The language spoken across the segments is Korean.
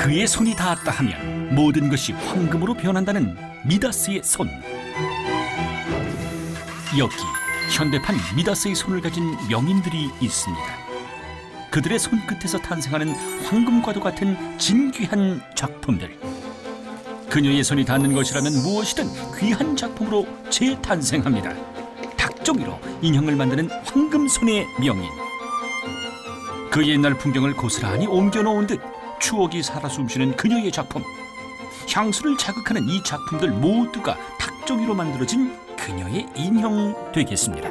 그의 손이 닿았다 하면 모든 것이 황금으로 변한다는 미다스의 손. 여기 현대판 미다스의 손을 가진 명인들이 있습니다. 그들의 손끝에서 탄생하는 황금과도 같은 진귀한 작품들. 그녀의 손이 닿는 것이라면 무엇이든 귀한 작품으로 재탄생합니다. 닭종이로 인형을 만드는 황금손의 명인. 그 옛날 풍경을 고스란히 옮겨놓은 듯 추억이 살아 숨쉬는 그녀의 작품. 향수를 자극하는 이 작품들 모두가 닭종이로 만들어진 그녀의 인형 되겠습니다.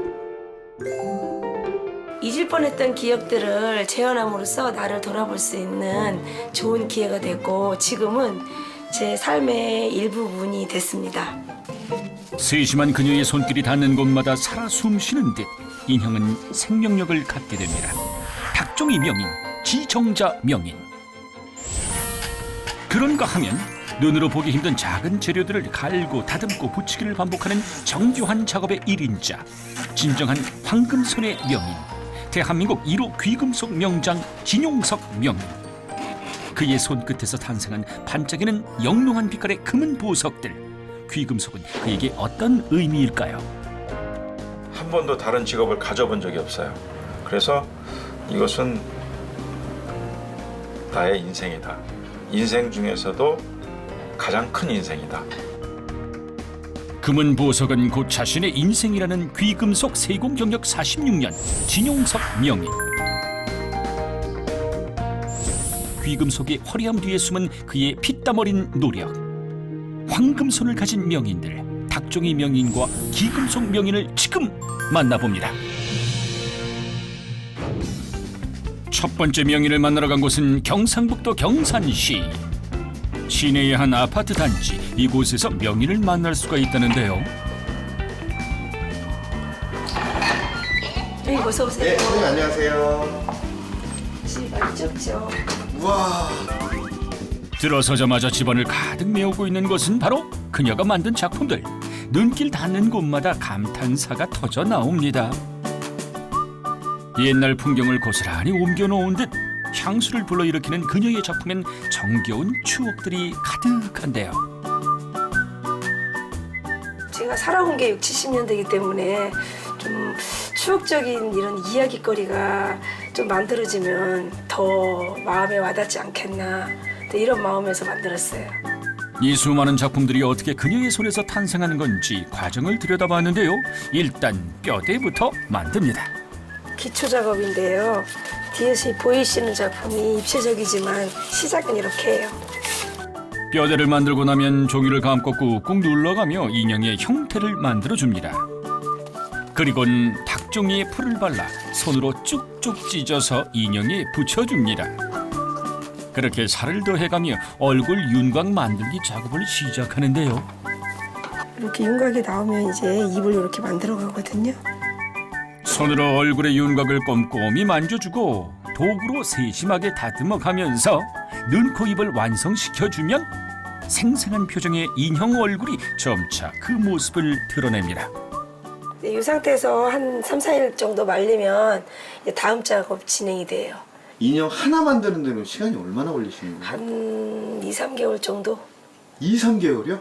잊을 뻔했던 기억들을 재현함으로써 나를 돌아볼 수 있는 좋은 기회가 됐고 지금은 제 삶의 일부분이 됐습니다. 세심한 그녀의 손길이 닿는 곳마다 살아 숨쉬는 듯 인형은 생명력을 갖게 됩니다. 닭종이 명인, 지정자 명인. 그런가 하면 눈으로 보기 힘든 작은 재료들을 갈고 다듬고 붙이기를 반복하는 정교한 작업의 일인자, 진정한 황금손의 명인, 대한민국 1호 귀금속 명장 진용석 명인. 그의 손끝에서 탄생한 반짝이는 영롱한 빛깔의 금은 보석들. 귀금속은 그에게 어떤 의미일까요? 한 번도 다른 직업을 가져본 적이 없어요. 그래서 이것은 나의 인생이다. 인생 중에서도 가장 큰 인생이다. 금은 보석은 곧 자신의 인생이라는 귀금속 세공 경력 46년 진용석 명인. 귀금속의 화려함 뒤에 숨은 그의 피땀 어린 노력. 황금손을 가진 명인들, 닭종이 명인과 기금속 명인을 지금 만나봅니다. 첫 번째 명인을 만나러 간 곳은 경상북도 경산시. 시내의 한 아파트 단지, 이곳에서 명인을 만날 수가 있다는데요. 여기 어서 오세요. 네, 선생님 안녕하세요. 집 많이 좁죠? 우와, 들어서자마자 집안을 가득 메우고 있는 것은 바로 그녀가 만든 작품들. 눈길 닿는 곳마다 감탄사가 터져 나옵니다. 옛날 풍경을 고스란히 옮겨놓은 듯 향수를 불러일으키는 그녀의 작품엔 정겨운 추억들이 가득한데요. 제가 살아온 게 60, 70년대이기 때문에 좀 추억적인 이런 이야기거리가 좀 만들어지면 더 마음에 와닿지 않겠나, 또 이런 마음에서 만들었어요. 이 수많은 작품들이 어떻게 그녀의 손에서 탄생하는 건지 과정을 들여다봤는데요. 일단 뼈대부터 만듭니다. 기초 작업인데요. 뒤에서 보이시는 작품이 입체적이지만 시작은 이렇게 해요. 뼈대를 만들고 나면 종이를 감고 꾹꾹 눌러가며 인형의 형태를 만들어줍니다. 그리곤 닭종이에 풀을 발라 손으로 쭉쭉 찢어서 인형에 붙여줍니다. 그렇게 살을 더해가며 얼굴 윤곽 만들기 작업을 시작하는데요. 이렇게 윤곽이 나오면 이제 입을 이렇게 만들어 가거든요. 손으로 얼굴의 윤곽을 꼼꼼히 만져주고 도구로 세심하게 다듬어 가면서 눈, 코, 입을 완성시켜주면 생생한 표정의 인형 얼굴이 점차 그 모습을 드러냅니다. 이 상태에서 한 3, 4일 정도 말리면 이제 다음 작업 진행이 돼요. 인형 하나 만드는 데는 시간이 얼마나 걸리시는 거예요? 한 2, 3개월 정도? 2, 3개월이요?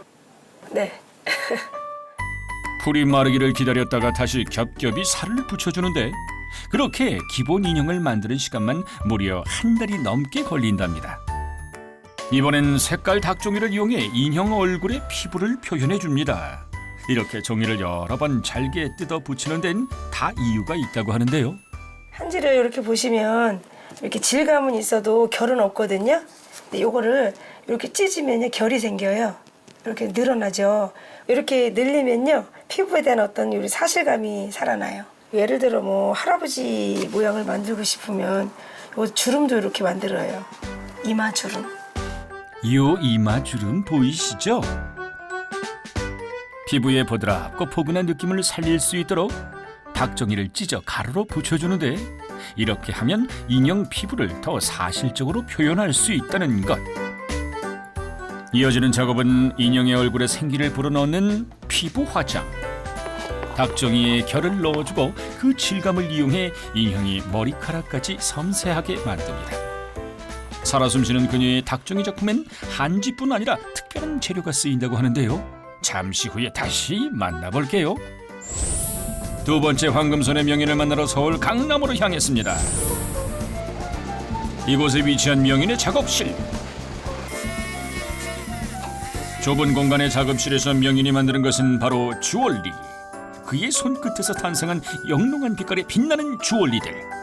네. 풀이 마르기를 기다렸다가 다시 겹겹이 살을 붙여주는데 그렇게 기본 인형을 만드는 시간만 무려 한 달이 넘게 걸린답니다. 이번엔 색깔 닭종이를 이용해 인형 얼굴에 피부를 표현해 줍니다. 이렇게 종이를 여러 번 잘게 뜯어 붙이는 데는 다 이유가 있다고 하는데요. 한지를 이렇게 보시면 이렇게 질감은 있어도 결은 없거든요. 근데 요거를 이렇게 찢으면 결이 생겨요. 이렇게 늘어나죠. 이렇게 늘리면요, 피부에 대한 어떤 우리 사실감이 살아나요. 예를 들어 뭐 할아버지 모양을 만들고 싶으면 요 주름도 이렇게 만들어요. 이마 주름. 요 이마 주름 보이시죠? 피부에 보드랍고 포근한 느낌을 살릴 수 있도록 닭종이를 찢어 가루로 붙여주는데 이렇게 하면 인형 피부를 더 사실적으로 표현할 수 있다는 것. 이어지는 작업은 인형의 얼굴에 생기를 불어넣는 피부 화장. 닭종이에 결을 넣어주고 그 질감을 이용해 인형이 머리카락까지 섬세하게 만듭니다. 살아 숨쉬는 그녀의 닭종이 작품엔 한지뿐 아니라 특별한 재료가 쓰인다고 하는데요. 잠시 후에 다시 만나볼게요. 두 번째 황금손의 명인을 만나러 서울 강남으로 향했습니다. 이곳에 위치한 명인의 작업실. 좁은 공간의 작업실에서 명인이 만드는 것은 바로 주얼리. 그의 손끝에서 탄생한 영롱한 빛깔의 빛나는 주얼리들.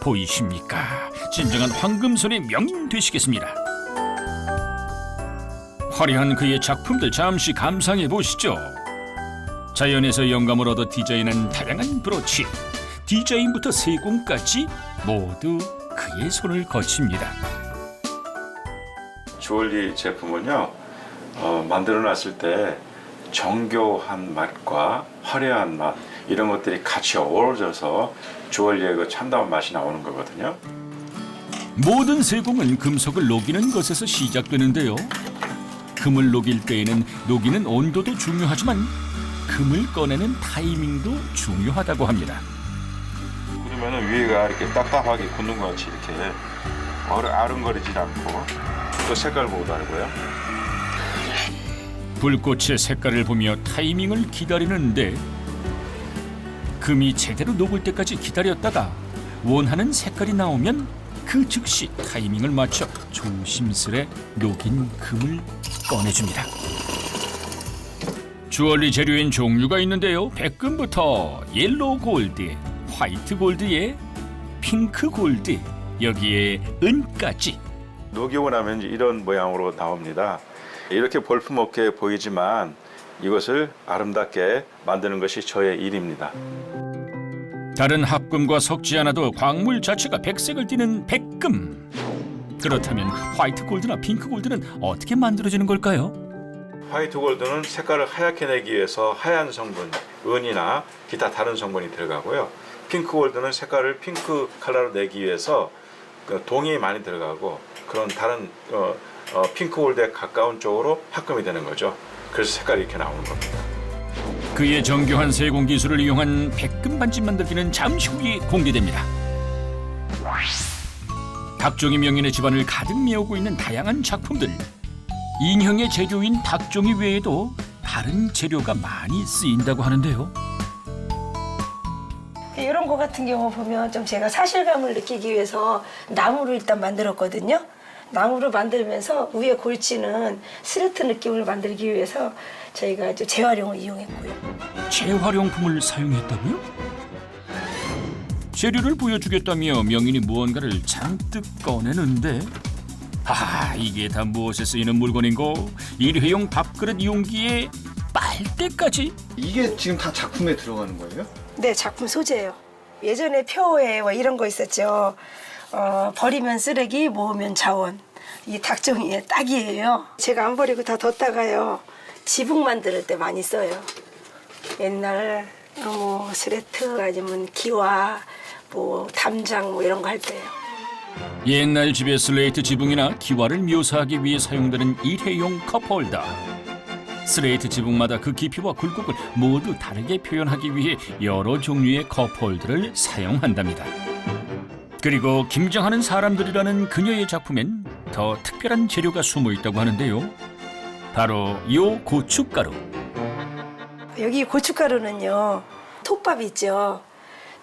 보이십니까? 진정한 황금손의 명인 되시겠습니다. 화려한 그의 작품들 잠시 감상해 보시죠. 자연에서 영감을 얻어 디자인한 다양한 브로치, 디자인부터 세공까지 모두 그의 손을 거칩니다. 주얼리 제품은요, 만들어 놨을 때 정교한 맛과 화려한 맛 이런 것들이 같이 어우러져서 주얼리의 그 참다운 맛이 나오는 거거든요. 모든 세공은 금속을 녹이는 것에서 시작되는데요. 금을 녹일 때에는 녹이는 온도도 중요하지만 금을 꺼내는 타이밍도 중요하다고 합니다. 그러면 위에가 이렇게 딱딱하게 굳는 것 같이 이렇게 아른거리지 않고 또 색깔 보고 다르고요. 불꽃의 색깔을 보며 타이밍을 기다리는데 금이 제대로 녹을 때까지 기다렸다가 원하는 색깔이 나오면 그 즉시 타이밍을 맞춰 조심스레 녹인 금을 꺼내줍니다. 주얼리 재료엔 종류가 있는데요. 백금부터 옐로우 골드, 화이트 골드에 핑크 골드, 여기에 은까지. 녹이고 나면 이제 이런 모양으로 나옵니다. 이렇게 볼품없게 보이지만 이것을 아름답게 만드는 것이 저의 일입니다. 다른 합금과 섞지 않아도 광물 자체가 백색을 띠는 백금. 그렇다면 화이트 골드나 핑크 골드는 어떻게 만들어지는 걸까요? 화이트 골드는 색깔을 하얗게 내기 위해서 하얀 성분, 은이나 기타 다른 성분이 들어가고요. 핑크 골드는 색깔을 핑크 컬러로 내기 위해서 동이 많이 들어가고 그런 다른 핑크 골드에 가까운 쪽으로 합금이 되는 거죠. 그래서 색깔이 이렇게 나오는 겁니다. 그의 정교한 세공 기술을 이용한 백금 반지 만들기는 잠시 후에 공개됩니다. 닭종이 명인의 집안을 가득 메우고 있는 다양한 작품들. 인형의 재료인 닭종이 외에도 다른 재료가 많이 쓰인다고 하는데요. 이런 거 같은 경우 보면 좀 제가 사실감을 느끼기 위해서 나무를 일단 만들었거든요. 나무를 만들면서 위에 골치는 스레트 느낌을 만들기 위해서 저희가 이제 재활용을 이용했고요. 재활용품을 사용했다고요? 재료를 보여주겠다며 명인이 무언가를 잔뜩 꺼내는데 이게 다 무엇에 쓰이는 물건인고 일회용 밥그릇 용기에 빨대까지? 이게 지금 다 작품에 들어가는 거예요? 네, 작품 소재예요. 예전에 표에 뭐 이런 거 있었죠. 버리면 쓰레기, 모으면 자원. 이 닭종이의 딱이에요. 제가 안 버리고 다 뒀다가요. 지붕 만들 때 많이 써요. 옛날 뭐 스레트 아니면 기와 뭐 담장 뭐 이런 거 할 때요. 옛날 집의 슬레이트 지붕이나 기와를 묘사하기 위해 사용되는 일회용 컵홀더. 슬레이트 지붕마다 그 깊이와 굴곡을 모두 다르게 표현하기 위해 여러 종류의 컵홀더를 사용한답니다. 그리고 김장하는 사람들이라는 그녀의 작품엔 더 특별한 재료가 숨어 있다고 하는데요. 바로 요 고춧가루. 여기 고춧가루는요. 톱밥 있죠.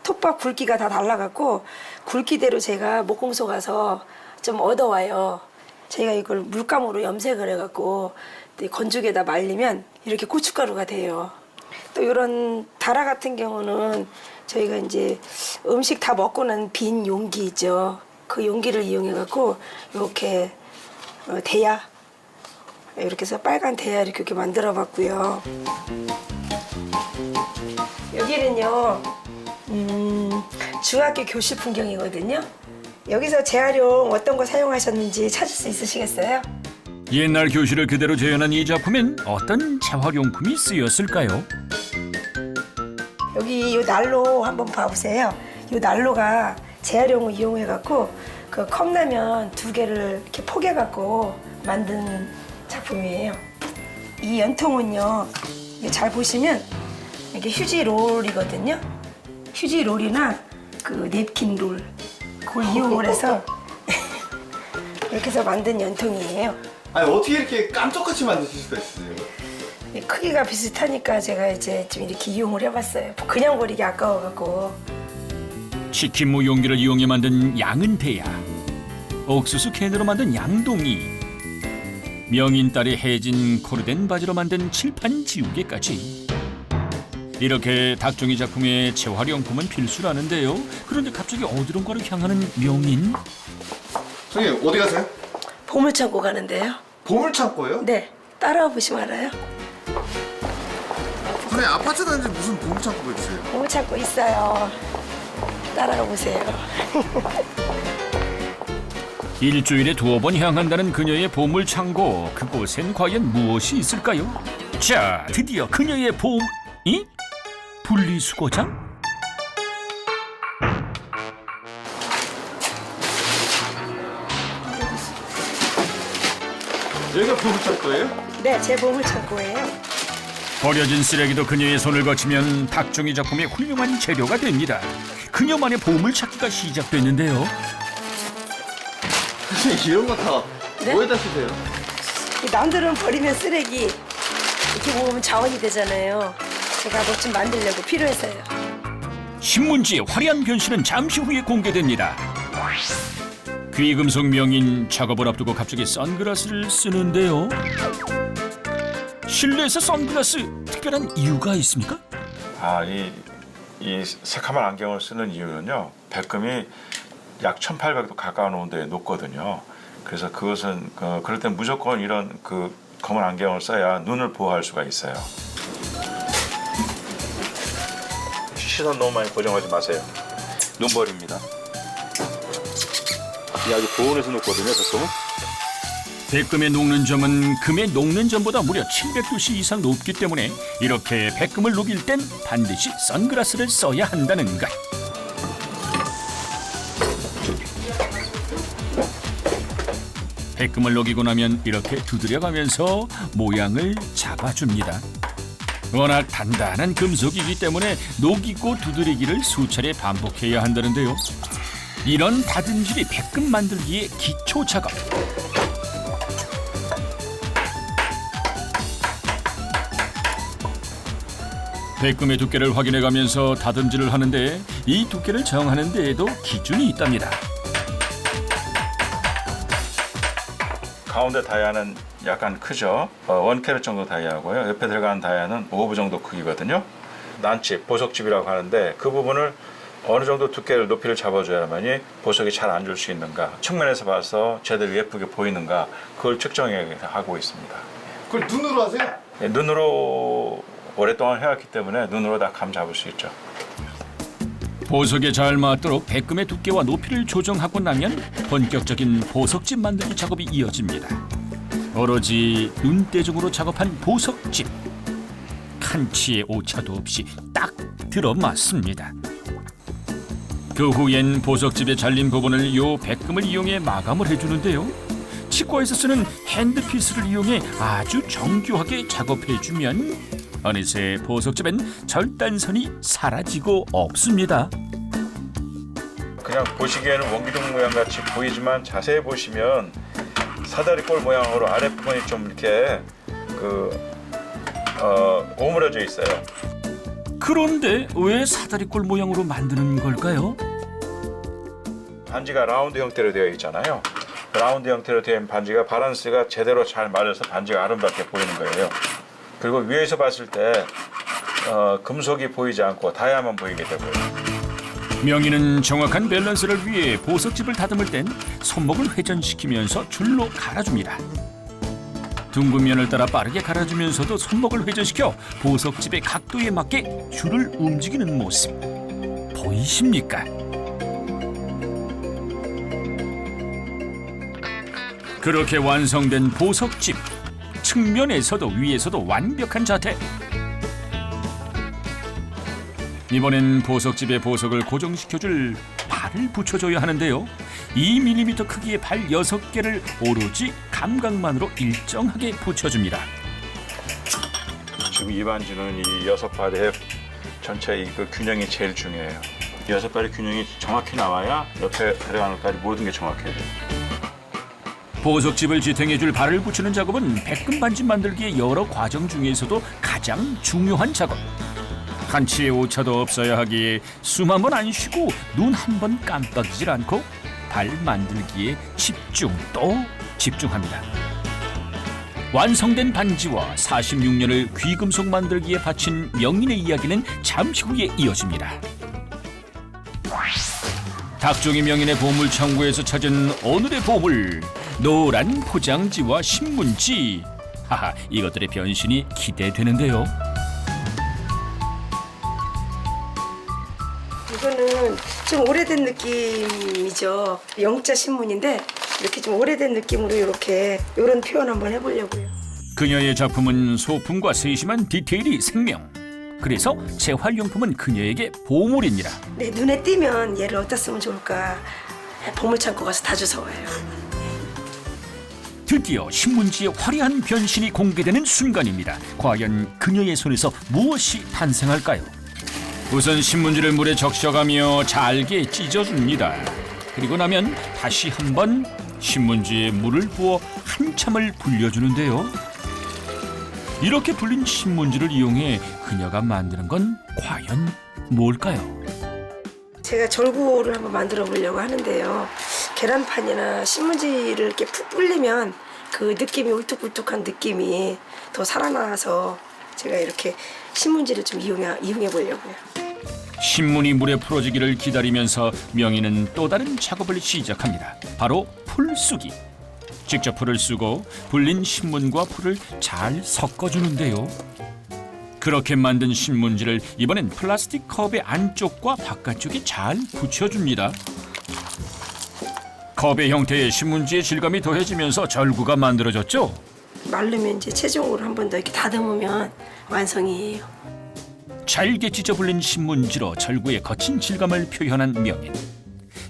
톱밥 굵기가 다 달라갖고 굵기대로 제가 목공소 가서 좀 얻어와요. 제가 이걸 물감으로 염색을 해갖고 건조기에다 말리면 이렇게 고춧가루가 돼요. 또 이런 다라 같은 경우는 저희가 이제 음식 다 먹고 난 빈 용기 있죠. 그 용기를 이용해갖고 이렇게 대야 이렇게 해서 빨간 대야 이렇게 만들어봤고요. 여기는요. 중학교 교실 풍경이거든요. 여기서 재활용 어떤 거 사용하셨는지 찾을 수 있으시겠어요? 옛날 교실을 그대로 재현한 이 작품엔 어떤 재활용품이 쓰였을까요? 여기 이 난로 한번 봐보세요. 이 난로가 재활용을 이용해갖고 그 컵라면 2개를 이렇게 포개갖고 만든 작품이에요. 이 연통은요, 잘 보시면 이게 휴지 롤이거든요. 휴지 롤이나 그 냅킨 롤 그걸 이용을 해서 이렇게 해서 만든 연통이에요. 아니 어떻게 이렇게 깜짝같이 만드실 수가 있으세요? 이 크기가 비슷하니까 제가 이제 좀 이렇게 이용을 해봤어요. 그냥 버리기 아까워갖고. 치킨무 용기를 이용해 만든 양은 대야, 옥수수 캔으로 만든 양동이, 명인 딸이 해진 코르덴 바지로 만든 칠판 지우개까지. 이렇게 닭종이 작품의 재활용품은 필수라는데요. 그런데 갑자기 어디론가로 향하는 명인? 선생님 어디 가세요? 보물창고 가는데요. 보물창고예요? 네, 따라와 보시면 알아요. 선생님 아파트 다니는데 무슨 보물창고가 있어요? 보물창고 있어요. 따라와 보세요. 일주일에 2번 향한다는 그녀의 보물창고. 그곳엔 과연 무엇이 있을까요? 자, 드디어 그녀의 이? 분리수거장? 여기가 보물창고예요? 네, 제 보물창고예요. 버려진 쓰레기도 그녀의 손을 거치면 닭종이 작품의 훌륭한 재료가 됩니다. 그녀만의 보물찾기가 시작됐는데요. 선생님 이런 거 다 네? 뭐에다 쓰세요? 남들은 버리면 쓰레기, 이렇게 모으면 자원이 되잖아요. 제가 뭐 좀 만들려고 필요해서요. 신문지의 화려한 변신은 잠시 후에 공개됩니다. 귀금속 명인 작업을 앞두고 갑자기 선글라스를 쓰는데요. 실내에서 선글라스 특별한 이유가 있습니까? 이 새카만 안경을 쓰는 이유는요. 백금이 약 1800도 가까운 온도에 녹거든요. 그래서 그것은 그럴 땐 무조건 이런 그 검은 안경을 써야 눈을 보호할 수가 있어요. 시선 너무 많이 고정하지 마세요. 눈벌입니다. 이 아주 보온해서 녹거든요, 백금은. 백금의 녹는 점은 금의 녹는 점보다 무려 700도씨 이상 높기 때문에 이렇게 백금을 녹일 땐 반드시 선글라스를 써야 한다는 것. 백금을 녹이고 나면 이렇게 두드려가면서 모양을 잡아줍니다. 워낙 단단한 금속이기 때문에 녹이고 두드리기를 수차례 반복해야 한다는데요. 이런 다듬질이 백금 만들기의 기초 작업. 백금의 두께를 확인해가면서 다듬질을 하는데 이 두께를 정하는 데에도 기준이 있답니다. 가운데 다이아는 약간 크죠. 1캐럿 정도 다이아고요. 옆에 들어가는 다이아는 5부 정도 크기거든요. 난칩, 보석집이라고 하는데 그 부분을 어느 정도 두께를 높이를 잡아줘야만이 보석이 잘 앉을 수 있는가, 측면에서 봐서 제대로 예쁘게 보이는가, 그걸 측정하고 있습니다. 그걸 눈으로 하세요? 예, 눈으로 오랫동안 해왔기 때문에 눈으로 다 감 잡을 수 있죠. 보석에 잘 맞도록 백금의 두께와 높이를 조정하고 나면 본격적인 보석집 만들기 작업이 이어집니다. 오로지 눈대중으로 작업한 보석집. 칸치의 오차도 없이 딱 들어맞습니다. 그 후엔 보석집에 잘린 부분을 요 백금을 이용해 마감을 해주는데요. 치과에서 쓰는 핸드피스를 이용해 아주 정교하게 작업해주면 어느새 보석집엔 절단선이 사라지고 없습니다. 그냥 보시기에는 원기둥 모양 같이 보이지만 자세히 보시면 사다리꼴 모양으로 아랫부분이 좀 이렇게 오므려져 있어요. 그런데 왜 사다리꼴 모양으로 만드는 걸까요? 반지가 라운드 형태로 되어 있잖아요. 라운드 형태로 된 반지가 바란스가 제대로 잘 맞아서 반지가 아름답게 보이는 거예요. 그리고 위에서 봤을 때 금속이 보이지 않고 다이아만 보이게 되고요. 명인은 정확한 밸런스를 위해 보석집을 다듬을 땐 손목을 회전시키면서 줄로 갈아줍니다. 둥근 면을 따라 빠르게 갈아주면서도 손목을 회전시켜 보석집의 각도에 맞게 줄을 움직이는 모습 보이십니까? 그렇게 완성된 보석집, 측면에서도 위에서도 완벽한 자태. 이번엔 보석집에 보석을 고정시켜줄 발을 붙여줘야 하는데요. 2mm 크기의 발 6개를 오로지 감각만으로 일정하게 붙여줍니다. 지금 이 반지는 이 6발의 전체 그 균형이 제일 중요해요. 6발의 균형이 정확히 나와야 옆에 들어가는 것까지 모든 게 정확해야 돼요. 보석집을 지탱해줄 발을 붙이는 작업은 백금 반지 만들기의 여러 과정 중에서도 가장 중요한 작업. 한치의 오차도 없어야 하기에 숨 한 번 안 쉬고 눈 한 번 깜빡이질 않고 발 만들기에 집중 또 집중합니다. 완성된 반지와 46년을 귀금속 만들기에 바친 명인의 이야기는 잠시 후에 이어집니다. 닭종이 명인의 보물창고에서 찾은 오늘의 보물, 노란 포장지와 신문지. 하하, 이것들의 변신이 기대되는데요. 이거는 좀 오래된 느낌이죠. 영자 신문인데 이렇게 좀 오래된 느낌으로 이렇게 이런 표현 한번 해보려고요. 그녀의 작품은 소품과 세심한 디테일이 생명. 그래서 재활용품은 그녀에게 보물입니다. 내 눈에 띄면 얘를 어디다 쓰면 좋을까 보물창고 가서 다 주워와요. 드디어 신문지의 화려한 변신이 공개되는 순간입니다. 과연 그녀의 손에서 무엇이 탄생할까요? 우선 신문지를 물에 적셔가며 잘게 찢어줍니다. 그리고 나면 다시 한번 신문지에 물을 부어 한참을 불려주는데요. 이렇게 불린 신문지를 이용해 그녀가 만드는 건 과연 뭘까요? 제가 절구를 한번 만들어 보려고 하는데요. 계란판이나 신문지를 이렇게 푹 불리면 그 느낌이 울뚝불뚝한 느낌이 더 살아나서 제가 이렇게 신문지를 좀 이용해 보려고요. 신문이 물에 풀어지기를 기다리면서 명인은 또 다른 작업을 시작합니다. 바로 풀쓰기. 직접 풀을 쓰고 불린 신문과 풀을 잘 섞어주는데요. 그렇게 만든 신문지를 이번엔 플라스틱 컵의 안쪽과 바깥쪽에 잘 붙여줍니다. 컵의 형태에 신문지의 질감이 더해지면서 절구가 만들어졌죠. 마르면 이제 최종으로 한 번 더 이렇게 다듬으면 완성이에요. 잘게 찢어 불린 신문지로 절구의 거친 질감을 표현한 명인.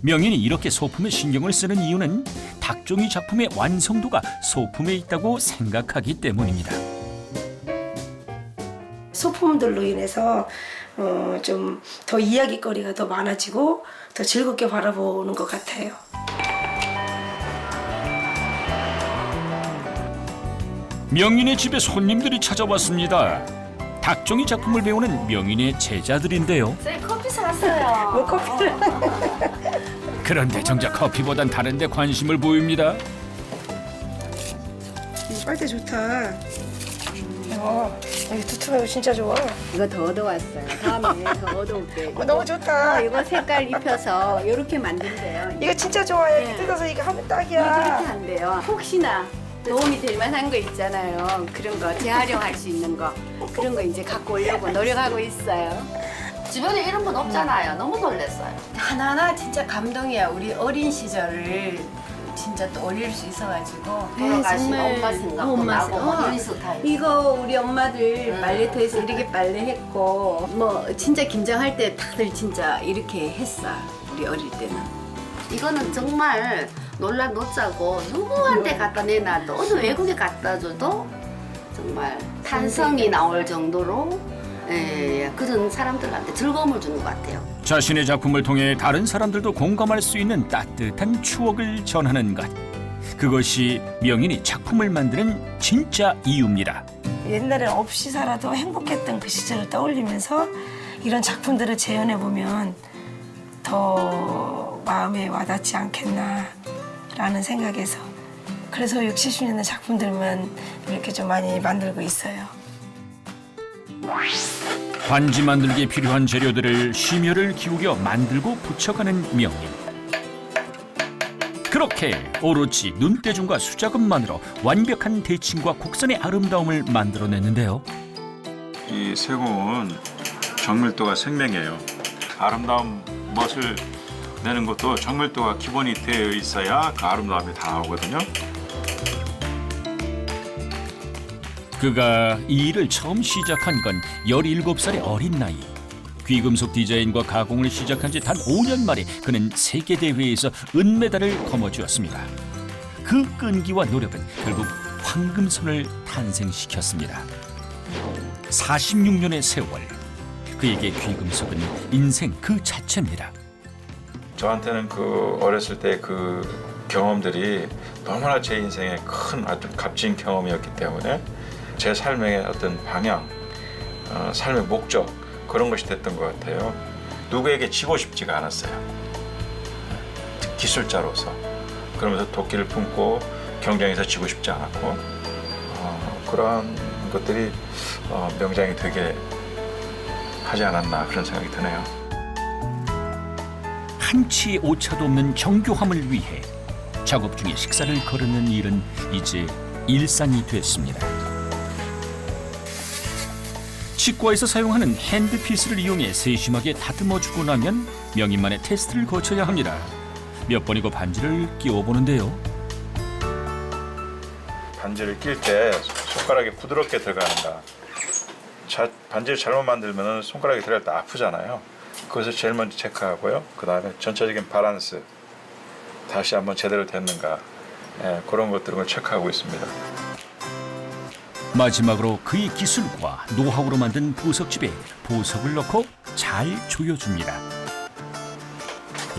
명인이 이렇게 소품에 신경을 쓰는 이유는 닭종이 작품의 완성도가 소품에 있다고 생각하기 때문입니다. 소품들로 인해서 좀 더 이야기거리가 더 많아지고 더 즐겁게 바라보는 것 같아요. 명인의 집에 손님들이 찾아왔습니다. 닭종이 작품을 배우는 명인의 제자들인데요. 쌤 커피 사왔어요. 뭐 커피를 그런데 정작 커피보단 다른 데 관심을 보입니다. 이 빨대 좋다. 이거 두툼하고 진짜 좋아. 이거 더 얻어왔어요. 다음에 더 얻어올게요. 너무 좋다. 이거 색깔 입혀서 이렇게 만든대요. 이거 진짜 좋아요. 이렇게 네. 뜯어서 이거 하면 이거 그렇게 딱이야. 한대요. 혹시나 도움이 될 만한 거 있잖아요. 그런 거 재활용할 수 있는 거. 그런 거 이제 갖고 오려고 노력하고 있어요. 주변에 이런 분 없잖아요. 너무 놀랐어요. 하나하나 진짜 감동이야. 우리 어린 시절을 진짜 또 올릴 수 있어가지고. 돌아가신 정말 엄마 생각도 엄마 나고 생각. 뭐 이런 스타일. 이거 우리 엄마들 빨래터에서 이렇게 빨래했고 뭐 진짜 김장할 때 다들 진짜 이렇게 했어. 우리 어릴 때는. 이거는 정말 논란 놓자고 누구한테 갖다 내놔도 어느 외국에 갖다 줘도 정말 탄성이 나올 정도로 그런 사람들한테 즐거움을 주는 것 같아요. 자신의 작품을 통해 다른 사람들도 공감할 수 있는 따뜻한 추억을 전하는 것. 그것이 명인이 작품을 만드는 진짜 이유입니다. 옛날엔 없이 살아도 행복했던 그 시절을 떠올리면서 이런 작품들을 재현해 보면 더 마음에 와닿지 않겠나라는 생각에서 그래서 60, 70년대 작품들만 이렇게 좀 많이 만들고 있어요. 반지 만들기에 필요한 재료들을 심혈을 기울여 만들고 붙여가는 명인. 그렇게 오로지 눈대중과 수작업만으로 완벽한 대칭과 곡선의 아름다움을 만들어냈는데요. 이 세공은 정밀도가 생명이에요. 아름다운 멋을 내는 것도 정밀도가 기본이 되어 있어야 그 아름다움이 다 나오거든요. 그가 이 일을 처음 시작한 건 17살의 어린 나이. 귀금속 디자인과 가공을 시작한 지 단 5년 만에 그는 세계대회에서 은메달을 거머쥐었습니다. 그 끈기와 노력은 결국 황금손을 탄생시켰습니다. 46년의 세월. 그에게 귀금속은 인생 그 자체입니다. 저한테는 그 어렸을 때 그 경험들이 너무나 제 인생에 큰 아주 값진 경험이었기 때문에 제 삶의 어떤 방향, 삶의 목적 그런 것이 됐던 것 같아요. 누구에게 지고 싶지가 않았어요. 기술자로서 그러면서 도끼를 품고 경쟁에서 지고 싶지 않았고 그러한 것들이 명장이 되게 하지 않았나 그런 생각이 드네요. 한치의 오차도 없는 정교함을 위해 작업 중에 식사를 거르는 일은 이제 일상이 됐습니다. 치과에서 사용하는 핸드피스를 이용해 세심하게 다듬어주고 나면 명인만의 테스트를 거쳐야 합니다. 몇 번이고 반지를 끼워보는데요. 반지를 낄 때 손가락이 부드럽게 들어가는가. 반지를 잘못 만들면 손가락이 들어갈 때 아프잖아요. 그것을 제일 먼저 체크하고요. 그 다음에 전체적인 밸런스 다시 한번 제대로 됐는가 그런 것들을 체크하고 있습니다. 마지막으로 그의 기술과 노하우로 만든 보석집에 보석을 넣고 잘 조여줍니다.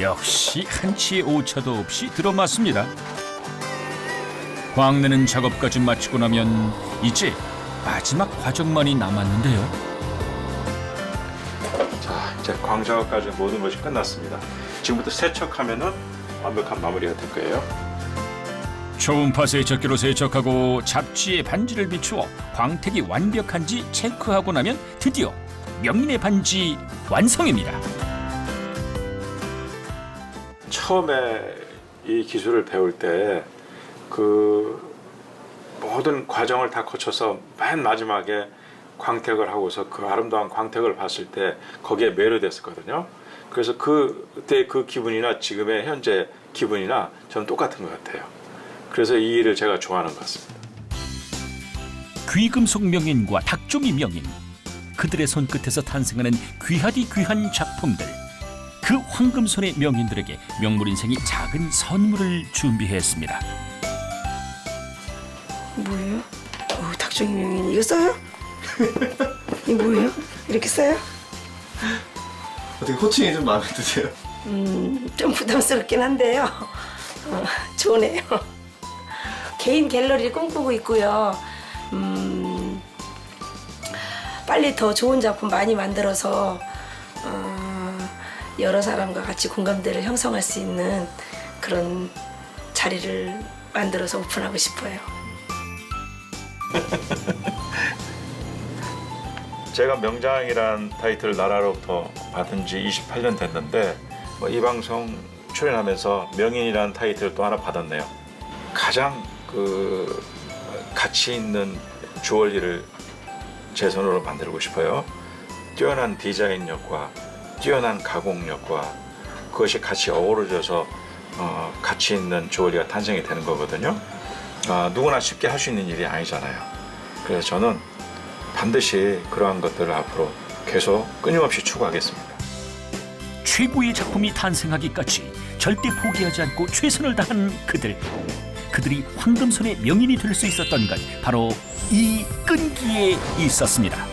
역시 한치의 오차도 없이 들어맞습니다. 광내는 작업까지 마치고 나면 이제 마지막 과정만이 남았는데요. 자, 이제 광작업까지 모든 것이 끝났습니다. 지금부터 세척하면은 완벽한 마무리가 될 거예요. 초음파 세척기로 세척하고 잡지에 반지를 비추어 광택이 완벽한지 체크하고 나면 드디어 명인의 반지 완성입니다. 처음에 이 기술을 배울 때 그 모든 과정을 다 거쳐서 맨 마지막에 광택을 하고서 그 아름다운 광택을 봤을 때 거기에 매료됐었거든요. 그래서 그때 그 기분이나 지금의 현재 기분이나 저는 똑같은 것 같아요. 그래서 이 일을 제가 좋아하는 것 같습니다. 귀금속 명인과 닭종이 명인, 그들의 손끝에서 탄생하는 귀하디 귀한 작품들. 그 황금손의 명인들에게 명물인생이 작은 선물을 준비했습니다. 뭐예요? 닭종이 명인 이거 써요? 이거 뭐예요? 이렇게 써요? 어떻게 호칭이 좀 마음에 드세요? 좀 부담스럽긴 한데요. 좋네요. 개인 갤러리를 꿈꾸고 있고요. 빨리 더 좋은 작품 많이 만들어서 여러 사람과 같이 공감대를 형성할 수 있는 그런 자리를 만들어서 오픈하고 싶어요. 제가 명장이라는 타이틀을 나라로부터 받은 지 28년 됐는데 이 방송 출연하면서 명인이라는 타이틀을 또 하나 받았네요. 가장 그 가치 있는 주얼리를 제 손으로 만들고 싶어요. 뛰어난 디자인력과 뛰어난 가공력과 그것이 같이 어우러져서 가치 있는 주얼리가 탄생이 되는 거거든요. 누구나 쉽게 할 수 있는 일이 아니잖아요. 그래서 저는 반드시 그러한 것들을 앞으로 계속 끊임없이 추구하겠습니다. 최고의 작품이 탄생하기까지 절대 포기하지 않고 최선을 다한 그들이 황금손의 명인이 될 수 있었던 건 바로 이 끈기에 있었습니다.